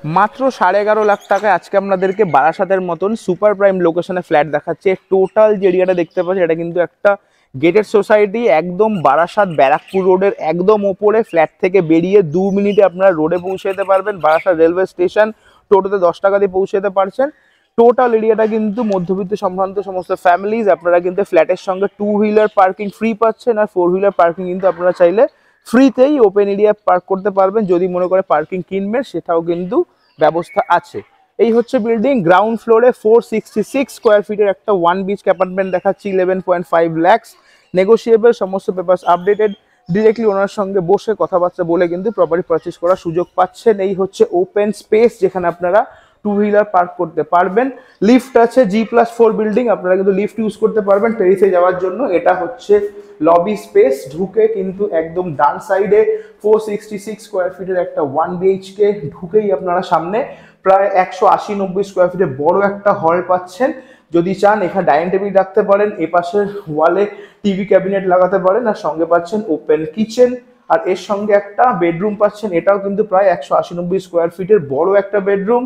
মাত্র 11.5 লাখ টাকায় আজকে আপনাদেরকে বারাসাতের মতন সুপার প্রাইম লোকেশনে ফ্ল্যাট দেখাচ্ছে। টোটাল যে এরিয়াটা দেখতে পাচ্ছি এটা কিন্তু একটা গেটেড সোসাইটি, একদম বারাসাত ব্যারাকপুর রোডের একদম ওপরে। ফ্ল্যাট থেকে বেরিয়ে 2 মিনিটে আপনারা রোডে পৌঁছে যেতে পারবেন। বারাসাত রেলওয়ে স্টেশন, টোটোতে 10 টাকা দিয়ে পৌঁছে যেতে পারছেন। টোটাল এরিয়াটা কিন্তু মধ্যবিত্ত সম্ভ্রান্ত সমস্ত ফ্যামিলিজ, আপনারা কিন্তু ফ্ল্যাটের সঙ্গে 2 হুইলার পার্কিং ফ্রি পাচ্ছেন, আর 4 হুইলার পার্কিং কিন্তু আপনারা চাইলে ফ্রিতেই ওপেন এরিয়া পার্ক করতে পারবেন। যদি মনে করে পার্কিং কিনবেন সেটাও কিন্তু ব্যবস্থা আছে। এই হচ্ছে বিল্ডিং। গ্রাউন্ড ফ্লোরে 466 স্কোয়ার ফিটের একটা 1 BHK অ্যাপার্টমেন্ট দেখাচ্ছি 11.5 lakhs, নেগোসিয়েবল, সমস্ত পেপারস আপডেটেড। ডিরেক্টলি ওনার সঙ্গে বসে কথাবার্তা বলে কিন্তু প্রপার্টি পারচেস করার সুযোগ পাচ্ছেন। এই হচ্ছে ওপেন স্পেস যেখানে আপনারা 2 হুইলার পার্ক করতে পারবেন। লিফট আছে, G+4 বিল্ডিং, আপনারা কিন্তু লিফট ইউজ করতে পারবেন টেরিসে যাওয়ার জন্য। এটা হচ্ছে লবি স্পেস। ঢুকে কিন্তু একদম ডান সাইডে 466 স্কোয়ার ফিটের একটা 1 BHK, ঢুকেই আপনারা সামনে প্রায় 180-90 স্কোয়ার ফিটের বড় একটা হল পাচ্ছেন। যদি চান এখানে ডাইনিং টেবিল রাখতে পারেন, এপাশের ওয়ালে টিভি ক্যাবিনেট লাগাতে পারেন, আর সঙ্গে পাচ্ছেন ওপেন কিচেন, আর এর সঙ্গে একটা বেডরুম পাচ্ছেন। এটাও কিন্তু প্রায় 180-90 স্কোয়ার ফিটের বড় একটা বেডরুম।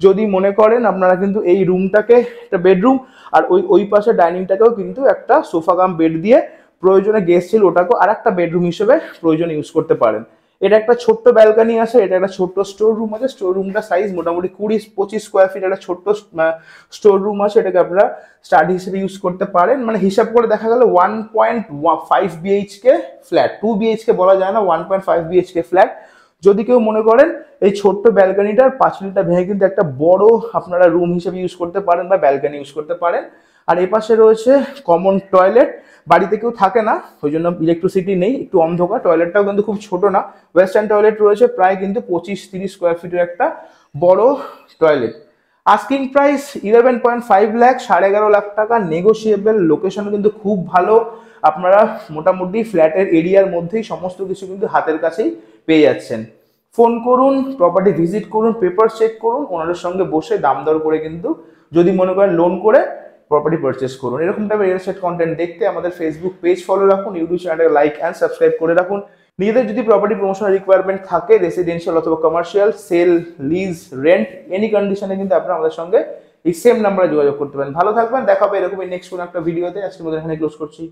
যদি মনে করেন আপনারা কিন্তু এই রুমটাকে একটা বেডরুম, আর ওই পাশে ডাইনিংটাকেও কিন্তু একটা সোফা কাম বেড দিয়ে প্রয়োজনে গেস্ট ছিল ওটাকেও আর একটা বেডরুম হিসেবে প্রয়োজনে ইউজ করতে পারেন। এটা একটা ছোট্ট ব্যালকানি আছে, এটা একটা ছোট্ট স্টোর রুম আছে। স্টোর রুমটা সাইজ মোটামুটি 20-25 স্কোয়ার ফিট একটা ছোট্ট স্টোর রুম আছে। এটাকে আপনারা স্টাডি হিসেবে ইউজ করতে পারেন। মানে হিসাব করে দেখা গেল 1.5 BHK ফ্ল্যাট, 2 BHK বলা যায় না, 1.5 BHK ফ্ল্যাট। যদি কেউ মনে করেন এই ছোট্ট ব্যালকানিটার পাঁচিলটা ভেঙে কিন্তু একটা বড় আপনারা রুম হিসেবে ইউজ করতে পারেন বা ব্যালকানি ইউজ করতে পারেন। আর এপাশে রয়েছে কমন টয়লেট। বাড়িতে কেউ থাকে না, ওই জন্য ইলেকট্রিসিটি নেই, একটু অন্ধকার। টয়লেটটাও কিন্তু খুব ছোট না, ওয়েস্টার্ন টয়লেট রয়েছে, প্রায় কিন্তু 25-30 স্কোয়ার ফিটের একটা বড় toilet. Asking price 11.5 lakh, 11.5 lakh টাকা, নেগোসিয়েবল। লোকেশন কিন্তু খুব ভালো, আপনারা মোটামুটি ফ্ল্যাটের এরিয়ার মধ্যেই সমস্ত কিছু কিন্তু হাতের কাছেই পেয়ে যাচ্ছেন। ফোন করুন, প্রপার্টি ভিজিট করুন, পেপার চেক করুন, ওনাদের সঙ্গে বসে দাম দর করে কিন্তু যদি মনে করেন লোন করে প্রপার্টি পারচেস করুন। এরকম টাইপের রিয়েল এস্টেট কন্টেন্ট দেখতে আমাদের ফেসবুক পেজ ফলো রাখুন, ইউটিউব চ্যানেলটাকে লাইক অ্যান্ড সাবস্ক্রাইব করে রাখুন। নিজেদের যদি প্রপার্টি প্রমোশনের রিকোয়ারমেন্ট থাকে, রেসিডেন্সিয়াল অথবা commercial, sale, lease, rent, any কন্ডিশনে কিন্তু আপনারা আমাদের সঙ্গে এই সেম নাম্বারে যোগাযোগ করতে পারেন। ভালো থাকবেন, দেখা হবে এরকমই নেক্সট কোনো একটা ভিডিওতে। আজকের মধ্যে এখানে ক্লোজ করছি।